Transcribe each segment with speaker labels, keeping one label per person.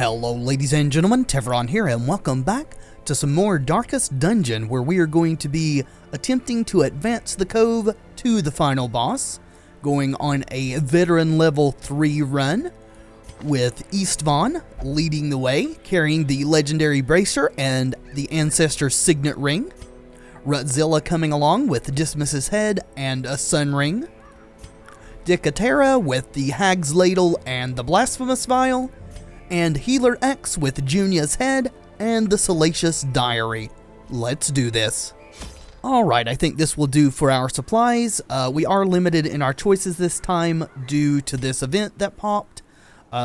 Speaker 1: Hello ladies and gentlemen, Tevaron here, and welcome back to some more Darkest Dungeon, where we are going to be attempting to advance the cove to the final boss, going on a veteran level 3 run, with Tevaron leading the way, carrying the legendary bracer and the ancestor's signet ring, Rutzilla coming along with Dismas's head and a sun ring, Dicatera with the hag's ladle and the blasphemous vial, and Healer X with Junia's head and the salacious diary. Let's do this. Alright, I think this will do for our supplies. We are limited in our choices this time due to this event that popped.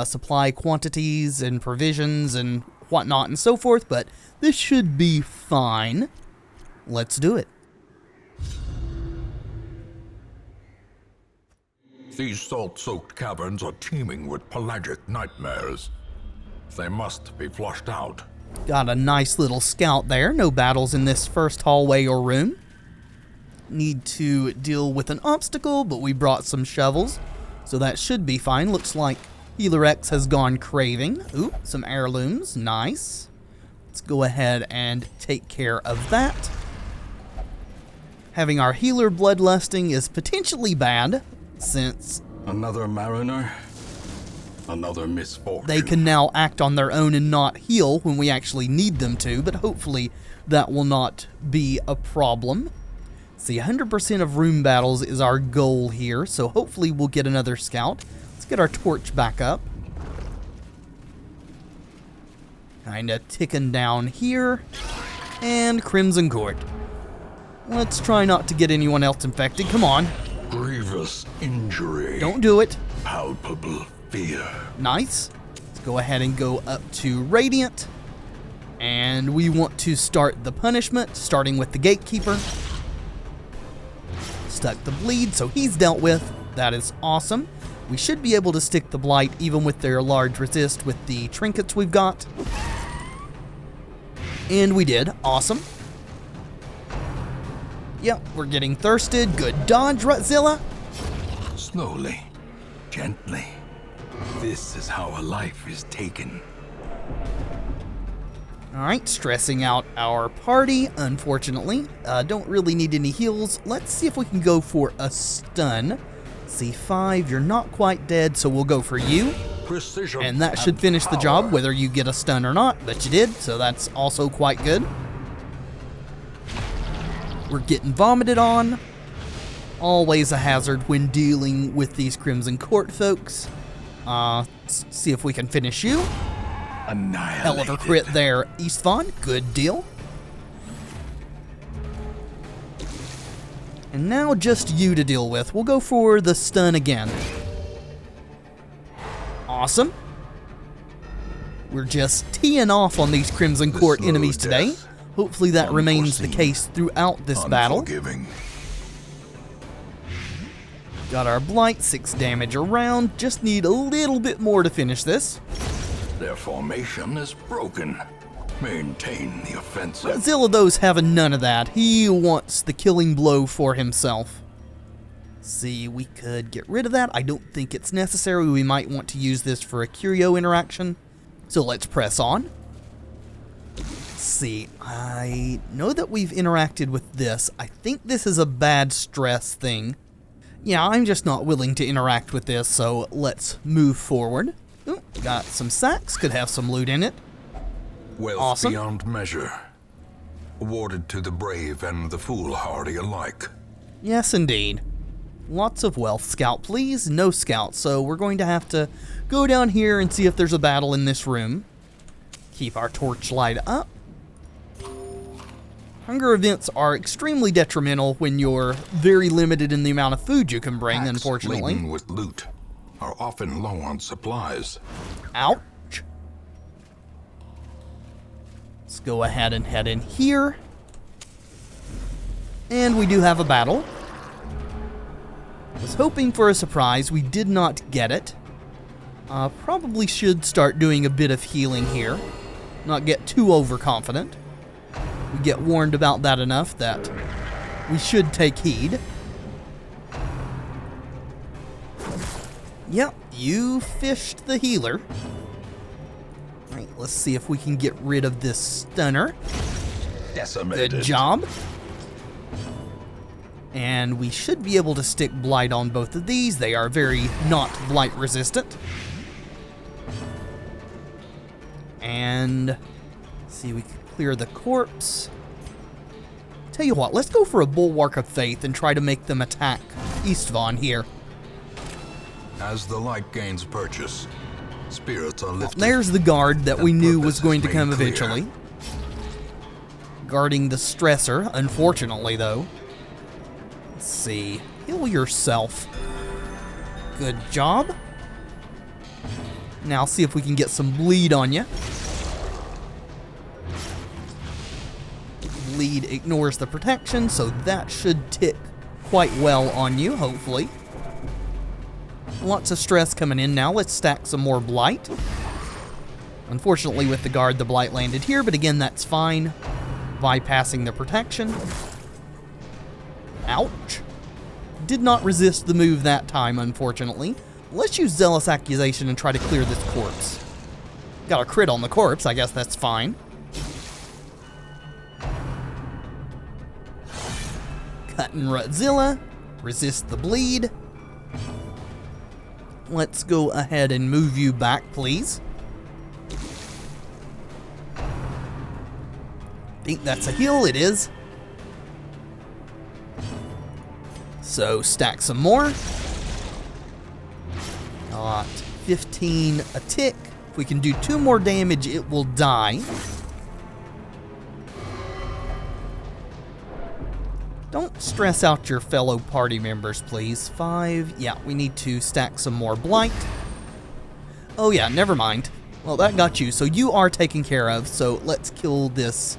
Speaker 1: Supply quantities and provisions and whatnot and so forth, but this should be fine. Let's do it.
Speaker 2: These salt-soaked caverns are teeming with pelagic nightmares. They must be flushed out.
Speaker 1: Got a nice little scout there. No battles in this first hallway or room. Need to deal with an obstacle, but we brought some shovels, so that should be fine. Looks like Healer X has gone craving. Ooh, some heirlooms. Nice. Let's go ahead and take care of that. Having our healer bloodlusting is potentially bad, since
Speaker 2: another mariner, another misfortune.
Speaker 1: They can now act on their own and not heal when we actually need them to, but hopefully that will not be a problem. See, 100% of room battles is our goal here, so hopefully we'll get another scout. Let's get our torch back up. Kinda ticking down here. And Crimson Court. Let's try not to get anyone else infected. Come on.
Speaker 2: Grievous injury.
Speaker 1: Don't do it.
Speaker 2: Palpable fear.
Speaker 1: Nice. Let's go ahead and go up to Radiant. And we want to start the punishment, starting with the Gatekeeper. Stuck the bleed, so he's dealt with. That is awesome. We should be able to stick the Blight even with their large resist with the trinkets we've got. And we did. Awesome. Yep, we're getting thirsted. Good dodge, Rutzilla.
Speaker 2: Slowly, gently. This is how a life is taken.
Speaker 1: Alright, stressing out our party, unfortunately. Don't really need any heals. Let's see if we can go for a stun. C5, you're not quite dead, so we'll go for you.
Speaker 2: Precision
Speaker 1: and that should finish the job, whether you get a stun or not, but you did, so that's also quite good. We're getting vomited on. Always a hazard when dealing with these Crimson Court folks. See if we can finish you.
Speaker 2: Annihilated.
Speaker 1: Hell of a crit there, Tevaron. Good deal. And now just you to deal with. We'll go for the stun again. Awesome. We're just teeing off on these Crimson Court enemies today. Hopefully that remains the case throughout this battle. Got our Blight, 6 damage around. Just need a little bit more to finish this.
Speaker 2: Their formation is broken. Maintain the offensive.
Speaker 1: Rutzilla, though's having none of that. He wants the killing blow for himself. See, we could get rid of that. I don't think it's necessary. We might want to use this for a curio interaction. So let's press on. See, I know that we've interacted with this. I think this is a bad stress thing. Yeah, I'm just not willing to interact with this, so let's move forward. Ooh, got some sacks, could have some loot in it.
Speaker 2: Wealth
Speaker 1: awesome.
Speaker 2: Beyond measure. Awarded to the brave and the foolhardy alike.
Speaker 1: Yes, indeed. Lots of wealth. Scout, please. No scout, so we're going to have to go down here and see if there's a battle in this room. Keep our torchlight up. Hunger events are extremely detrimental when you're very limited in the amount of food you can bring,
Speaker 2: Packs
Speaker 1: unfortunately.
Speaker 2: laden with loot are often low on supplies.
Speaker 1: Ouch. Let's go ahead and head in here. And we do have a battle. Was hoping for a surprise. We did not get it. Probably should start doing a bit of healing here. Not get too overconfident. We get warned about that enough that we should take heed. Yep, you fished the healer. Let's see if we can get rid of this stunner.
Speaker 2: Decimated.
Speaker 1: Good job. And we should be able to stick blight on both of these. They are very not blight resistant. And see, we can clear the corpse. Tell you what, let's go for a Bulwark of Faith and try to make them attack Istvan here.
Speaker 2: As the light gains purchase, spirits are lifted.
Speaker 1: There's the guard that we knew was going to
Speaker 2: made
Speaker 1: come
Speaker 2: clear.
Speaker 1: eventually. Guarding the stressor, unfortunately though. Let's see. Heal yourself. Good job. Now see if we can get some bleed on you. Bleed ignores the protection, so that should tick quite well on you, hopefully. Lots of stress coming in now. Let's stack some more blight. Unfortunately, with the guard, the blight landed here, but again, that's fine. Bypassing the protection. Ouch. Did not resist the move that time, unfortunately. Let's use Zealous Accusation and try to clear this corpse. Got a crit on the corpse, I guess that's fine. Cut and Rutzilla. Resist the bleed. Let's go ahead and move you back, please. Think that's a heal, it is. So, stack some more. Got 15 a tick. If we can do 2 more damage, it will die. Don't stress out your fellow party members, please. 5. Yeah, we need to stack some more blight. Oh yeah, never mind. Well, that got you, so you are taken care of. So let's kill this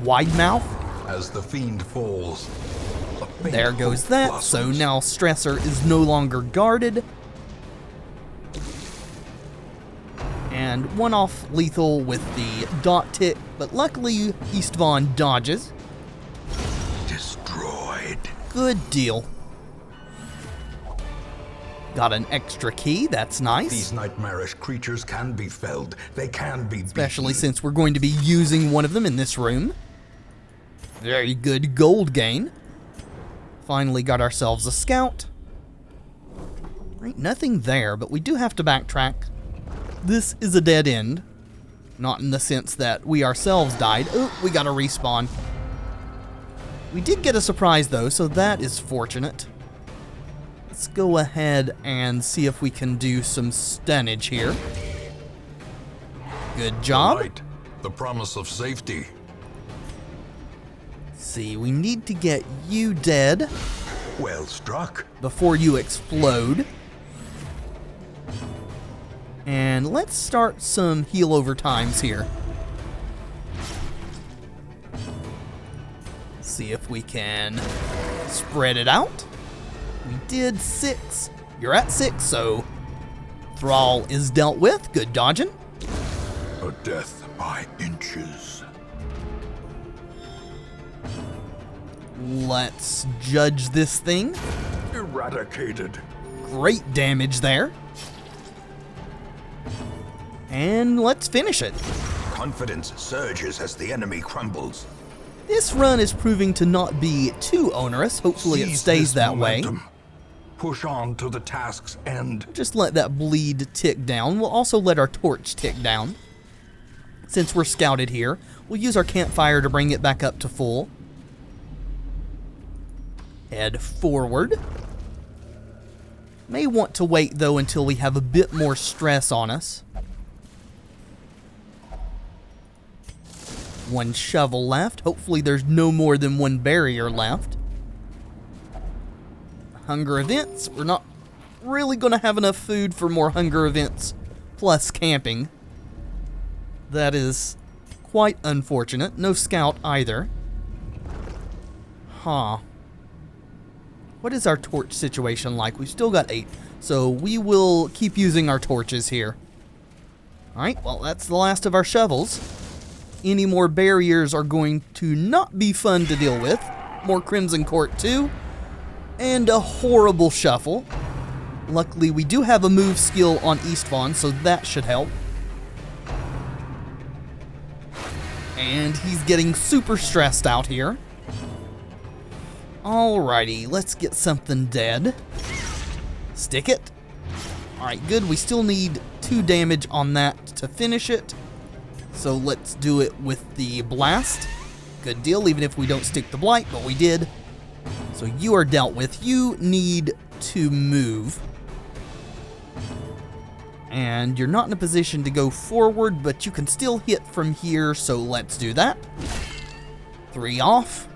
Speaker 1: wide mouth.
Speaker 2: As the fiend falls, a faint
Speaker 1: There goes
Speaker 2: hope
Speaker 1: that.
Speaker 2: blossoms.
Speaker 1: So now stressor is no longer guarded. And one off lethal with the dot tick, but luckily Istvan dodges.
Speaker 2: Destroyed.
Speaker 1: Good deal. Got an extra key, that's nice.
Speaker 2: These nightmarish creatures can be felled. They can be
Speaker 1: Especially
Speaker 2: beaten.
Speaker 1: since we're going to be using one of them in this room. Very good gold gain. Finally got ourselves a scout. Right, nothing there, but we do have to backtrack. This is a dead end. Not in the sense that we ourselves died. Oh, we got a respawn. We did get a surprise though, so that is fortunate. Let's go ahead and see if we can do some stunnage here. Good job.
Speaker 2: Light, the promise of safety.
Speaker 1: See, we need to get you dead
Speaker 2: Well struck.
Speaker 1: before you explode. And let's start some heal over times here. See if we can spread it out. We did 6. You're at 6, so Thrall is dealt with. Good dodging.
Speaker 2: A death by inches.
Speaker 1: Let's judge this thing.
Speaker 2: Eradicated.
Speaker 1: Great damage there. And let's finish it.
Speaker 2: Confidence surges as the enemy crumbles.
Speaker 1: This run is proving to not be too onerous. Hopefully it
Speaker 2: Seize
Speaker 1: stays
Speaker 2: this
Speaker 1: that way.
Speaker 2: momentum. Push on to the task's end.
Speaker 1: Just let that bleed tick down. We'll also let our torch tick down. Since we're scouted here, we'll use our campfire to bring it back up to full. Head forward. May want to wait though until we have a bit more stress on us. 1 shovel left. Hopefully there's no more than 1 barrier left. Hunger events. We're not really going to have enough food for more hunger events plus camping. That is quite unfortunate. No scout either. Huh. What is our torch situation like? We've still got 8, so we will keep using our torches here. Alright, well that's the last of our shovels. Any more barriers are going to not be fun to deal with. More Crimson Court too. And a horrible shuffle. Luckily we do have a move skill on Istvan, so that should help. And he's getting super stressed out here. Alrighty, let's get something dead. Stick it. Alright, good. We still need 2 damage on that to finish it. So let's do it with the blast. Good deal, even if we don't stick the blight, but we did. So you are dealt with. You need to move. And you're not in a position to go forward, but you can still hit from here, so let's do that. 3 off.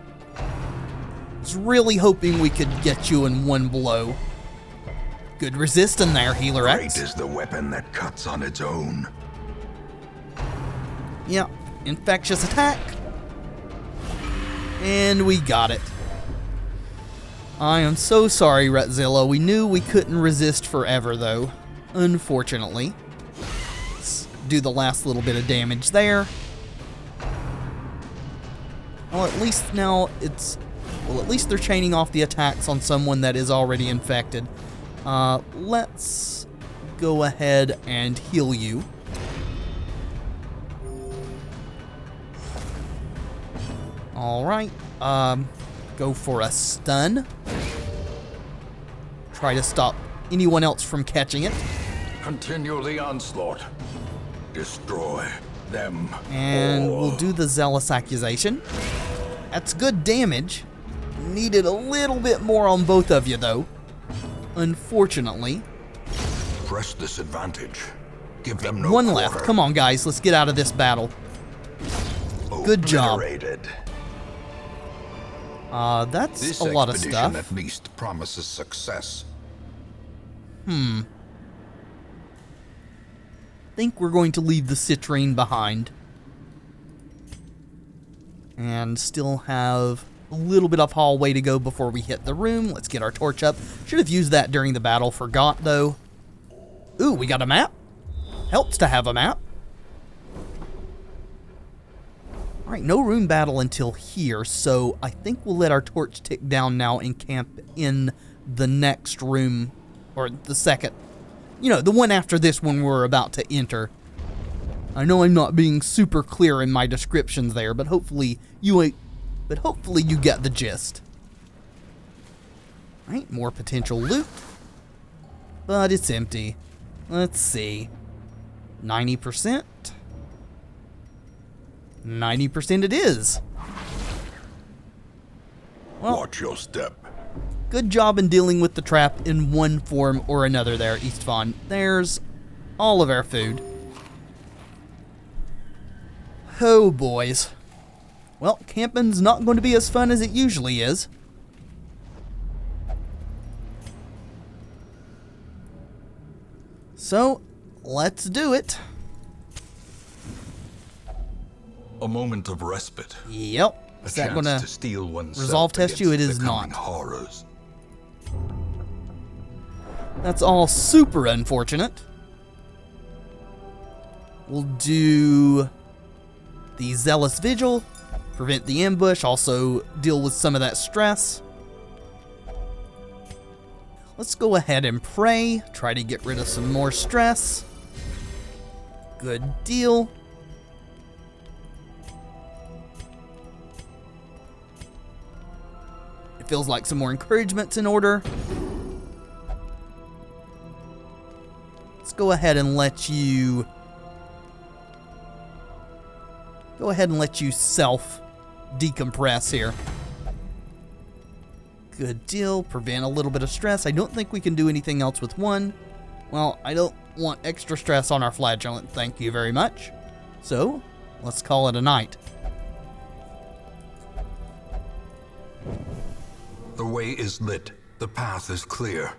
Speaker 1: Was really hoping we could get you in 1 blow. Good resist in there, Healer X.
Speaker 2: Great is the weapon that cuts on its own.
Speaker 1: Yeah, infectious attack. And we got it. I am so sorry, Retzilla. We knew we couldn't resist forever, though. Unfortunately. Let's do the last little bit of damage there. Well, at least now it's... Well, at least they're chaining off the attacks on someone that is already infected. Let's go ahead and heal you. Alright. Go for a stun. Try to stop anyone else from catching it.
Speaker 2: Continue the onslaught. Destroy them
Speaker 1: And
Speaker 2: all.
Speaker 1: we'll do the Zealous Accusation. That's good damage. Needed a little bit more on both of you, though. Unfortunately.
Speaker 2: Press this advantage. Give them no
Speaker 1: 1
Speaker 2: quarter.
Speaker 1: left. Come on, guys. Let's get out of this battle. Good job.
Speaker 2: Obliterated.
Speaker 1: That's
Speaker 2: This
Speaker 1: a lot of
Speaker 2: expedition
Speaker 1: stuff.
Speaker 2: at least promises success.
Speaker 1: Think we're going to leave the citrine behind. And still have a little bit of hallway to go before we hit the room. Let's get our torch up. Should have used that during the battle. Forgot, though. Ooh, we got a map. Helps to have a map. Alright, no room battle until here, so I think we'll let our torch tick down now and camp in the next room, or the second. You know, the one after this one we're about to enter. I know I'm not being super clear in my descriptions there, but hopefully you get the gist. Alright, more potential loot. But it's empty. Let's see. 90%? 90% it is. Well,
Speaker 2: Watch your step.
Speaker 1: good job in dealing with the trap in one form or another there, Istvan. There's all of our food. Oh, boys. Well, camping's not going to be as fun as it usually is. So, let's do it.
Speaker 2: A moment of respite.
Speaker 1: Yep.
Speaker 2: A
Speaker 1: Is that
Speaker 2: chance
Speaker 1: going
Speaker 2: to
Speaker 1: to
Speaker 2: steal oneself
Speaker 1: resolve test you? It
Speaker 2: against
Speaker 1: is
Speaker 2: the coming
Speaker 1: not.
Speaker 2: horrors.
Speaker 1: That's all super unfortunate. We'll do the Zealous Vigil, prevent the ambush, also deal with some of that stress. Let's go ahead and pray, try to get rid of some more stress. Good deal. It feels like some more encouragement's in order. Let's go ahead and let you... self decompress here. Good deal. Prevent a little bit of stress. I don't think we can do anything else with one. Well, I don't want extra stress on our flagellant. Thank you very much. So, let's call it a night.
Speaker 2: The way is lit. The path is clear.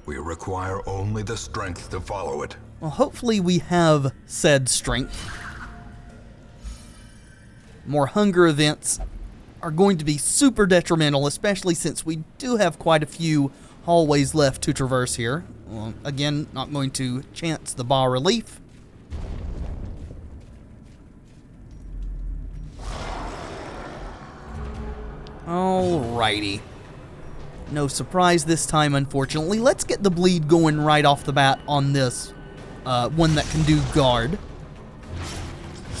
Speaker 2: We require only the strength to follow it.
Speaker 1: Well, hopefully we have said strength. More hunger events are going to be super detrimental, especially since we do have quite a few hallways left to traverse here. Well, again, not going to chance the bas relief. Alrighty. No surprise this time, unfortunately. Let's get the bleed going right off the bat on this one that can do guard.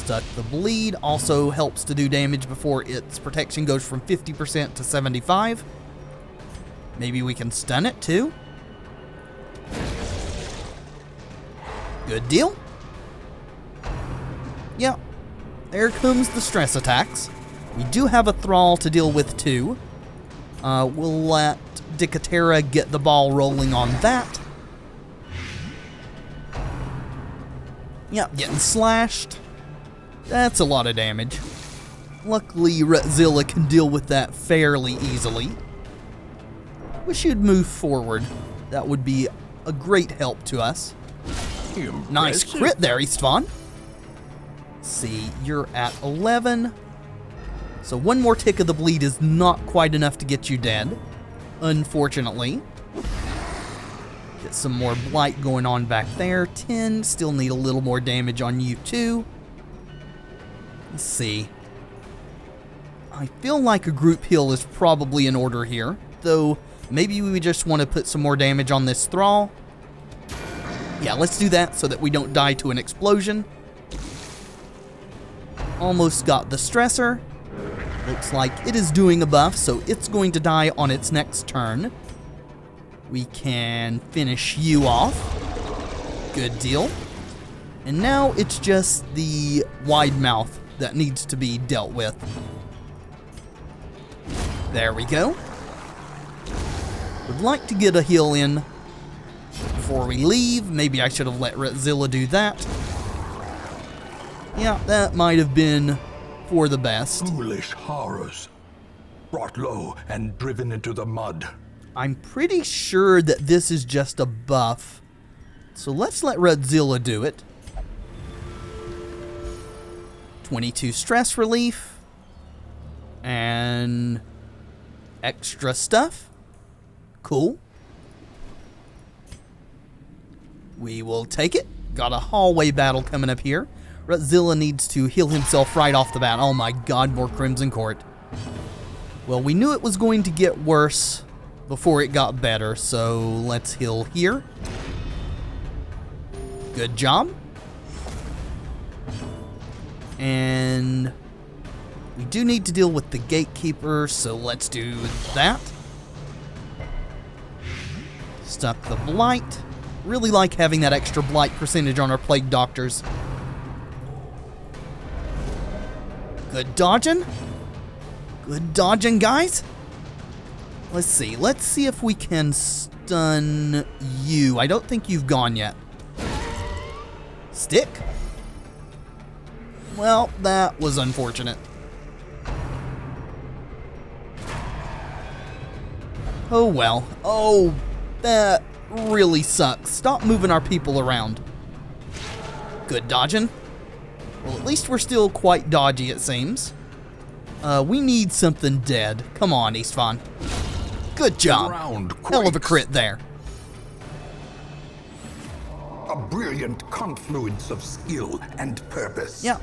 Speaker 1: Stuck the bleed also helps to do damage before its protection goes from 50% to 75%. Maybe we can stun it too. Good deal. Yeah, there comes the stress attacks. We do have a thrall to deal with too. We'll let Dicatera get the ball rolling on that. Yeah, getting slashed. That's a lot of damage. Luckily, Retzilla can deal with that fairly easily. Wish you'd move forward. That would be a great help to us.
Speaker 2: Impressive.
Speaker 1: Nice crit there, Istvan. See, you're at 11. So one more tick of the bleed is not quite enough to get you dead, unfortunately. Get some more blight going on back there. 10, still need a little more damage on you too. Let's see. I feel like a group heal is probably in order here, though maybe we just want to put some more damage on this thrall. Yeah, let's do that so that we don't die to an explosion. Almost got the stressor. Looks like it is doing a buff, so it's going to die on its next turn. We can finish you off. Good deal. And now it's just the wide mouth that needs to be dealt with. There we go. Would like to get a heal in before we leave. Maybe I should have let Retzilla do that. Yeah, that might have been for the best.
Speaker 2: Foolish horrors. Brought low and driven into the mud.
Speaker 1: I'm pretty sure that this is just a buff. So let's let Retzilla do it. 22 stress relief. And extra stuff. Cool. We will take it. Got a hallway battle coming up here. Retzilla needs to heal himself right off the bat. Oh my god, more Crimson Court. Well, we knew it was going to get worse before it got better, so let's heal here. Good job. And we do need to deal with the Gatekeeper, so let's do that. Stuck the Blight. Really like having that extra Blight percentage on our Plague Doctors. Good dodging. Good dodging, guys. Let's see. Let's see if we can stun you. I don't think you've gone yet. Stick? Well, that was unfortunate. Oh well. Oh, that really sucks. Stop moving our people around. Good dodging. Well, at least we're still quite dodgy, it seems. We need something dead. Come on, Istvan. Good job. Hell of a crit there.
Speaker 2: A brilliant confluence of skill and purpose.
Speaker 1: Yeah.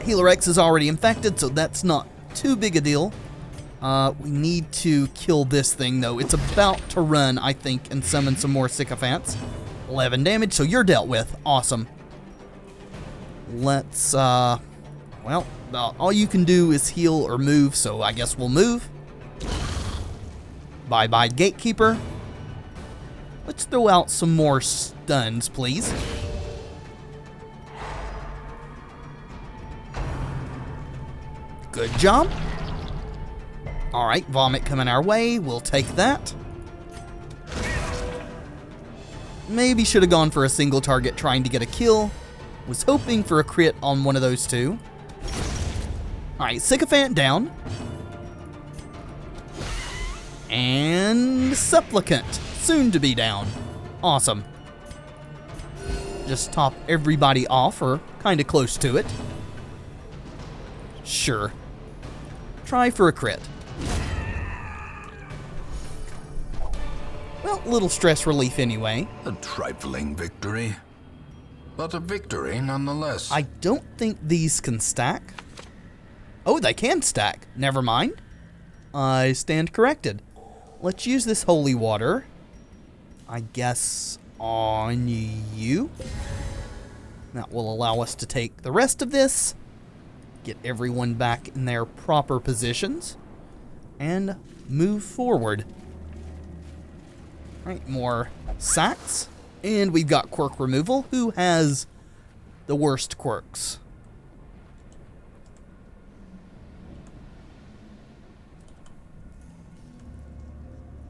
Speaker 1: Healer X is already infected, so that's not too big a deal. We need to kill this thing, though. It's about to run, I think, and summon some more sycophants. 11 damage, so you're dealt with. Awesome. Let's, well, all you can do is heal or move, so I guess we'll move. Bye-bye, Gatekeeper. Let's throw out some more stuns, please. Good job. Alright, Vomit coming our way. We'll take that. Maybe should have gone for a single target trying to get a kill. Was hoping for a crit on one of those two. Alright, Sycophant down. And Supplicant, soon to be down. Awesome. Just top everybody off, or kind of close to it. Sure. Try for a crit. Well, little stress relief anyway.
Speaker 2: A trifling victory, but a victory nonetheless.
Speaker 1: I don't think these can stack. Oh, they can stack. Never mind. I stand corrected. Let's use this holy water. I guess on you. That will allow us to take the rest of this, get everyone back in their proper positions, and move forward. Alright, more sacks. And we've got quirk removal. Who has the worst quirks?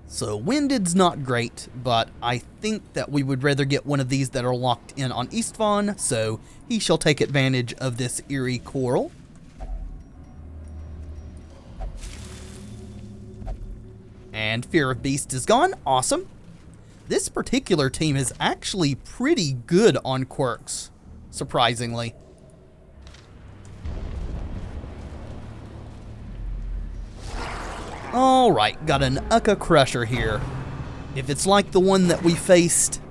Speaker 1: So Winded's not great, but I think that we would rather get one of these that are locked in on Istvan, so he shall take advantage of this eerie coral. And Fear of Beast is gone. Awesome. This particular team is actually pretty good on quirks, surprisingly. Alright, got an Uka Crusher here. If it's like the one that we faced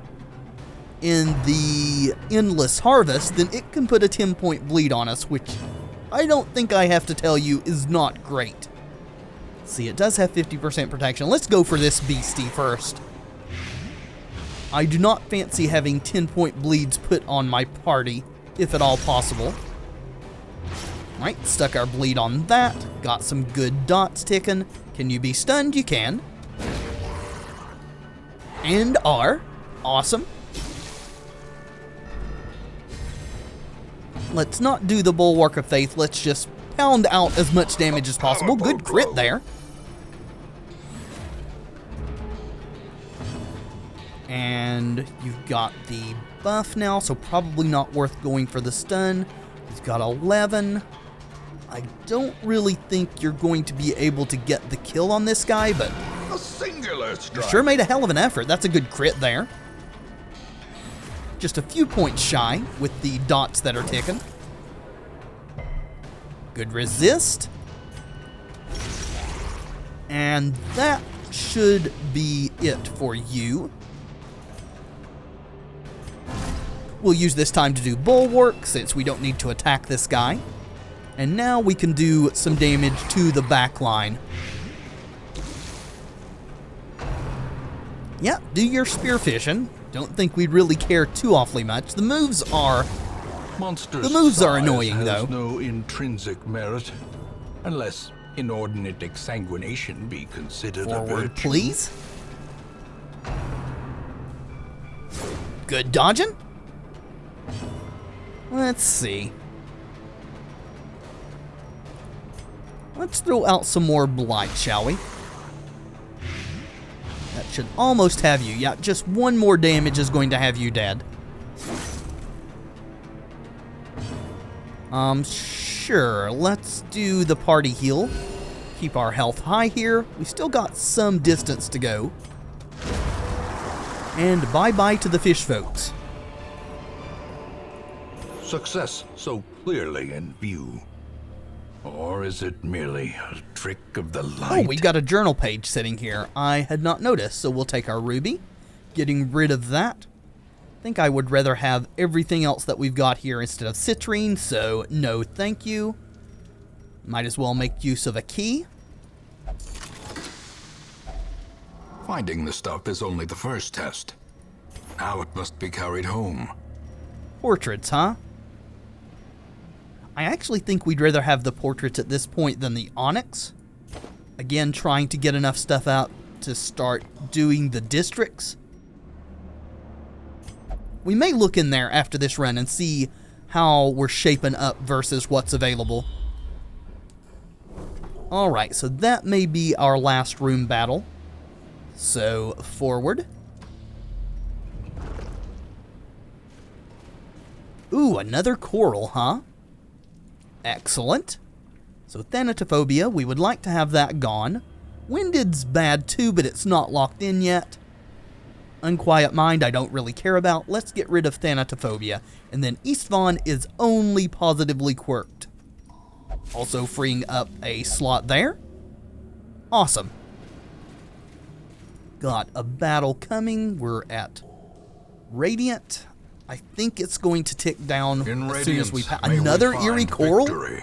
Speaker 1: in the Endless Harvest, then it can put a 10-point bleed on us, which I don't think I have to tell you is not great. See, it does have 50% protection. Let's go for this beastie first. I do not fancy having 10-point bleeds put on my party, if at all possible. Right, stuck our bleed on that. Got some good dots ticking. Can you be stunned? You can. And are. Awesome. Let's not do the Bulwark of Faith. Let's just pound out as much damage as possible. Good crit there. And you've got the buff now, so probably not worth going for the stun. He's got 11. I don't really think you're going to be able to get the kill on this guy, but
Speaker 2: A singular strike.
Speaker 1: you sure made a hell of an effort. That's a good crit there. Just a few points shy with the dots that are ticking. Good resist. And that should be it for you. We'll use this time to do Bulwark, since we don't need to attack this guy. And now we can do some damage to the back line. Yeah, do your spearfishing. Don't think we'd really care too awfully much. The moves are annoying, though.
Speaker 2: No intrinsic merit, unless inordinate exsanguination be considered a
Speaker 1: Forward,
Speaker 2: virtue.
Speaker 1: please. Good dodging. Let's see. Let's throw out some more blight, shall we? That should almost have you. Yeah, just one more damage is going to have you dead. Sure. Let's do the party heal. Keep our health high here. We still got some distance to go. And bye-bye to the fish folks.
Speaker 2: Success so clearly in view. Or is it merely a trick of the light?
Speaker 1: Oh, we got a journal page sitting here. I had not noticed, so we'll take our ruby. Getting rid of that. I think I would rather have everything else that we've got here instead of citrine, so no thank you. Might as well make use of a key.
Speaker 2: Finding the stuff is only the first test. Now it must be carried home.
Speaker 1: Portraits, huh? I actually think we'd rather have the portraits at this point than the onyx. Again, trying to get enough stuff out to start doing the districts. We may look in there after this run and see how we're shaping up versus what's available. Alright, so that may be our last room battle. So, forward. Ooh, another coral, huh? Excellent. So Thanatophobia, we would like to have that gone. Winded's bad too, but it's not locked in yet. Unquiet Mind, I don't really care about. Let's get rid of Thanatophobia. And then Istvan is only positively quirked. Also freeing up a slot there. Awesome. Got a battle coming. We're at Radiant. I think it's going to tick down as soon as we pass. Another eerie coral?
Speaker 2: Victory.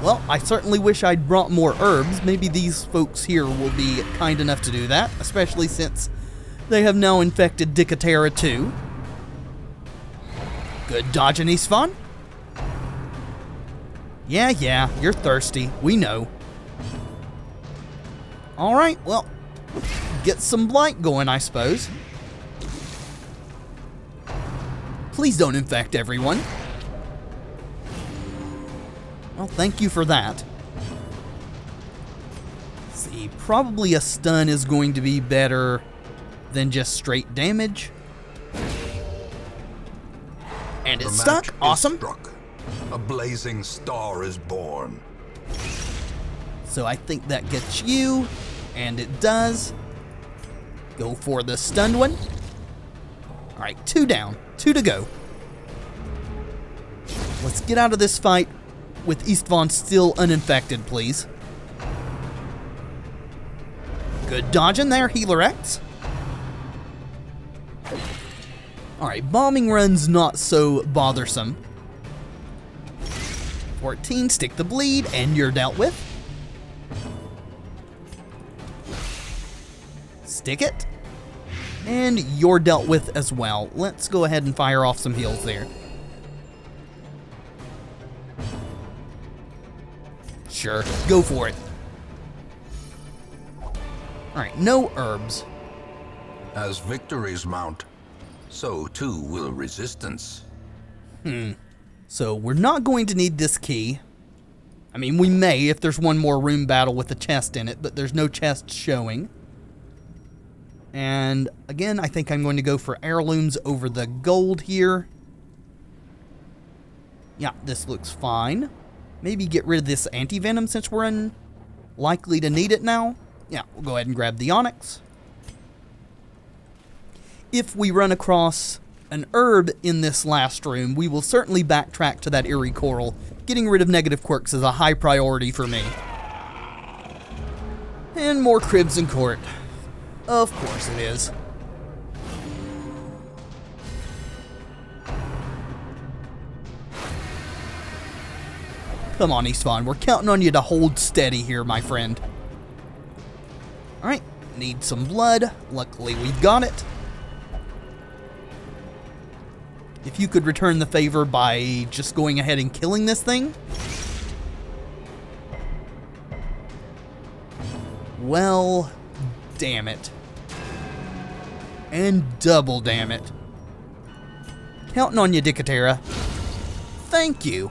Speaker 1: Well, I certainly wish I'd brought more herbs. Maybe these folks here will be kind enough to do that, especially since they have now infected Dicatera too. Good dodging, Istvan. Yeah, you're thirsty. We know. Alright, well, get some blight going, I suppose. Please don't infect everyone. Well, thank you for that. See, probably a stun is going to be better than just straight damage. And it's stuck. Awesome.
Speaker 2: A blazing star is born.
Speaker 1: So I think that gets you, and it does. Go for the stunned one. Alright, 2 down, 2 to go. Let's get out of this fight with Istvan still uninfected, please. Good dodging there, Healer X. Alright, bombing run's not so bothersome. 14, stick the bleed, and you're dealt with. Stick it. And you're dealt with as well. Let's go ahead and fire off some heals there. Sure, go for it. Alright, no herbs.
Speaker 2: As victories mount, so too will resistance.
Speaker 1: So we're not going to need this key. I mean, we may if there's one more room battle with a chest in it, but there's no chest showing. And again, I think I'm going to go for heirlooms over the gold here. Yeah, this looks fine. Maybe get rid of this anti-venom since we're unlikely to need it now. Yeah, we'll go ahead and grab the onyx. If we run across an herb in this last room, we will certainly backtrack to that eerie coral. Getting rid of negative quirks is a high priority for me. And more Crimson Court. Of course it is. Come on, Istvan. We're counting on you to hold steady here, my friend. Alright, need some blood. Luckily, we've got it. If you could return the favor by just going ahead and killing this thing. Well, damn it. And double damn it. Counting on you, Dicatera. Thank you.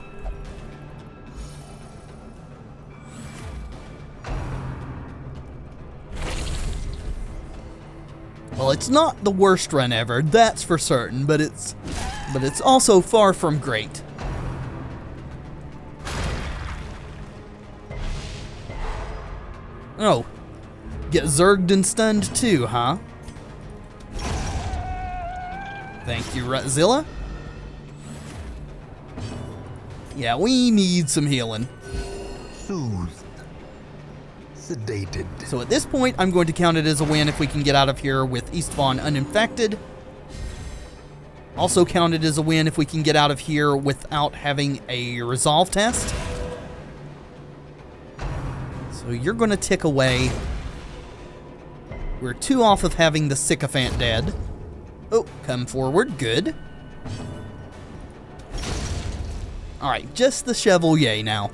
Speaker 1: Well, it's not the worst run ever, that's for certain, but it's also far from great. Oh, get zerged and stunned too, huh? Thank you, Rutzilla. Yeah, we need some healing.
Speaker 2: Soothed. Sedated.
Speaker 1: So at this point, I'm going to count it as a win if we can get out of here with Istvan uninfected. Also count it as a win if we can get out of here without having a resolve test. So you're going to tick away. We're 2 off of having the sycophant dead. Oh, come forward. Good. Alright, just the Chevalier now.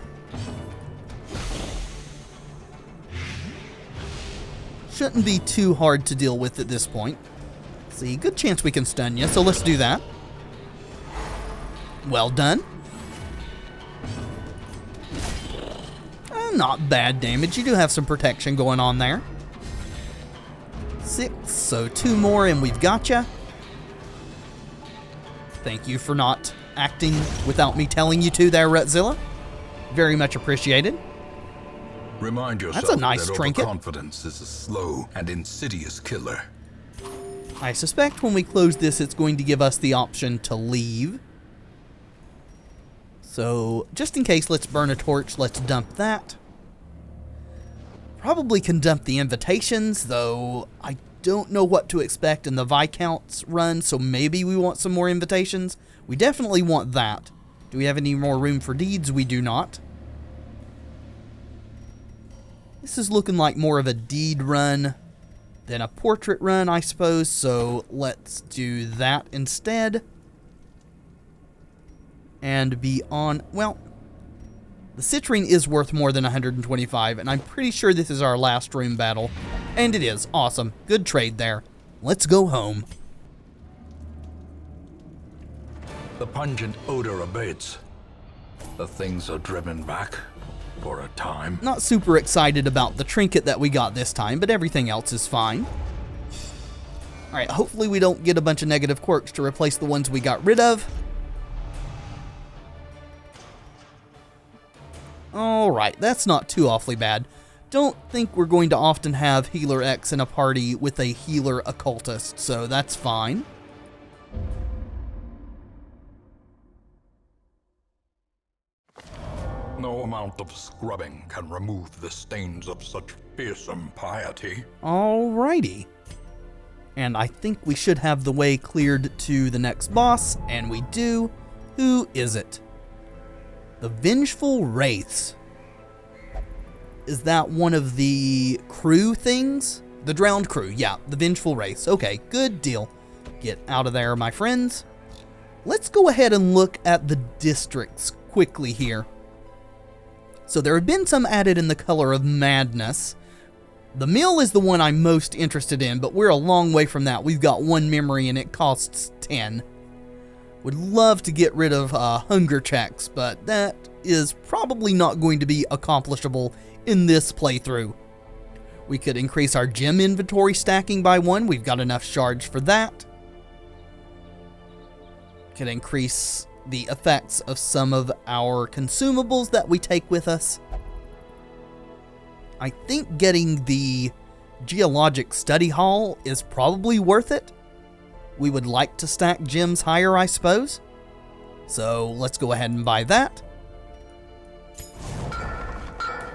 Speaker 1: Shouldn't be too hard to deal with at this point. See, good chance we can stun you, so let's do that. Well done. Not bad damage. You do have some protection going on there. 6, so 2 more and we've got you. Thank you for not acting without me telling you to there, Rutzilla. Very much appreciated.
Speaker 2: Remind yourself
Speaker 1: That's a nice
Speaker 2: that
Speaker 1: trinket.
Speaker 2: overconfidence is a slow and insidious killer.
Speaker 1: I suspect when we close this, it's going to give us the option to leave. So, just in case, let's burn a torch. Let's dump that. Probably can dump the invitations, though I don't know what to expect in the Viscount's run, so maybe we want some more invitations. We definitely want that. Do we have any more room for deeds? We do not. This is looking like more of a deed run than a portrait run, I suppose, so let's do that instead. and be on, well, the citrine is worth more than 125, and I'm pretty sure this is our last room battle. And it is. Awesome. Good trade there. Let's go home.
Speaker 2: The pungent odor abates. The things are driven back for a time.
Speaker 1: Not super excited about the trinket that we got this time, but everything else is fine. Alright, hopefully we don't get a bunch of negative quirks to replace the ones we got rid of. Alright, that's not too awfully bad. Don't think we're going to often have Healer X in a party with a Healer Occultist, so that's fine.
Speaker 2: No amount of scrubbing can remove the stains of such fearsome piety.
Speaker 1: Alrighty. And I think we should have the way cleared to the next boss, and we do. Who is it? The Vengeful Wraiths. Is that one of the crew things? The drowned crew, yeah, the Vengeful Wraiths. Okay, good deal. Get out of there, my friends. Let's go ahead and look at the districts quickly here. So there have been some added in the color of madness. The mill is the one I'm most interested in, but we're a long way from that. We've got 1 memory and it costs 10. Would love to get rid of hunger checks, but that is probably not going to be accomplishable in this playthrough. We could increase our gem inventory stacking by 1. We've got enough shards for that. Could increase the effects of some of our consumables that we take with us. I think getting the Geologic Study Hall is probably worth it. We would like to stack gems higher, I suppose. So let's go ahead and buy that.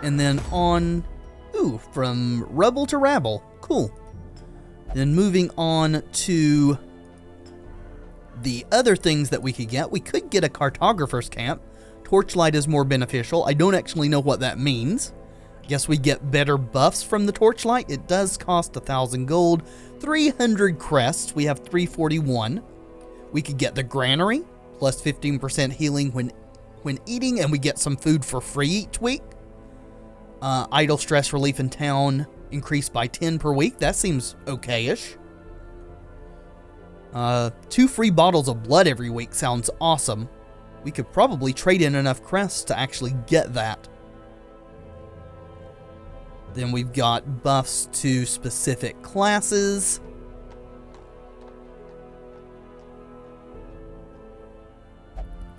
Speaker 1: And then on, from Rubble to Rabble. Cool. Then moving on to the other things that we could get. We could get a Cartographer's Camp. Torchlight is more beneficial. I don't actually know what that means. Guess we get better buffs from the Torchlight. It does cost 1,000 gold, 300 crests. We have 341. We could get the Granary, plus 15% healing when eating, and we get some food for free each week. Idle stress relief in town increased by 10 per week. That seems okay-ish. 2 free bottles of blood every week sounds awesome. We could probably trade in enough crests to actually get that. Then we've got buffs to specific classes.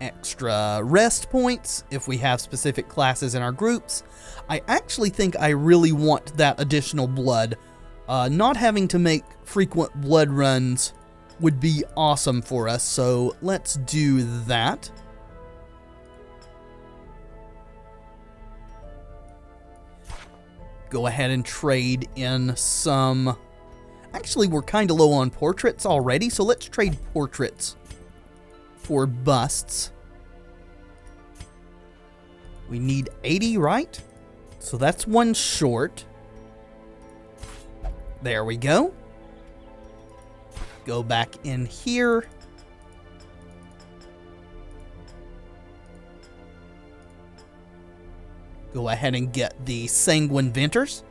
Speaker 1: Extra rest points if we have specific classes in our groups. I actually think I really want that additional blood. Not having to make frequent blood runs would be awesome for us, so let's do that. Go ahead and trade in some... Actually, we're kind of low on portraits already, so let's trade portraits for busts. We need 80, right? So that's 1 short. There we go. Go back in here. Go ahead and get the Sanguine Venters.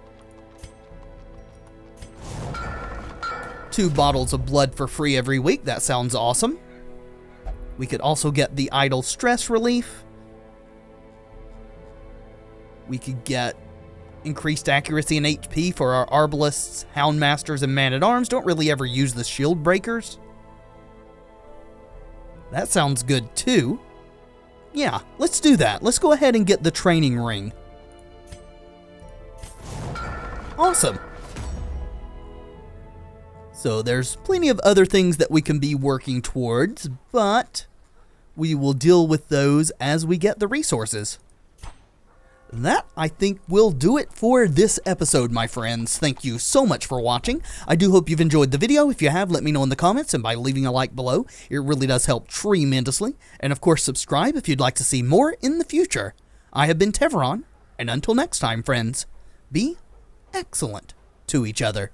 Speaker 1: 2 bottles of blood for free every week. That sounds awesome. We could also get the Idle Stress Relief. We could get increased accuracy and HP for our Arbalists, Houndmasters, and Man-at-Arms. Don't really ever use the Shield Breakers. That sounds good too. Yeah, let's do that. Let's go ahead and get the training ring. Awesome. So there's plenty of other things that we can be working towards, but we will deal with those as we get the resources. That, I think, will do it for this episode, my friends. Thank you so much for watching. I do hope you've enjoyed the video. If you have, let me know in the comments, and by leaving a like below. It really does help tremendously. And of course, subscribe if you'd like to see more in the future. I have been Tevaron, and until next time, friends, be excellent to each other.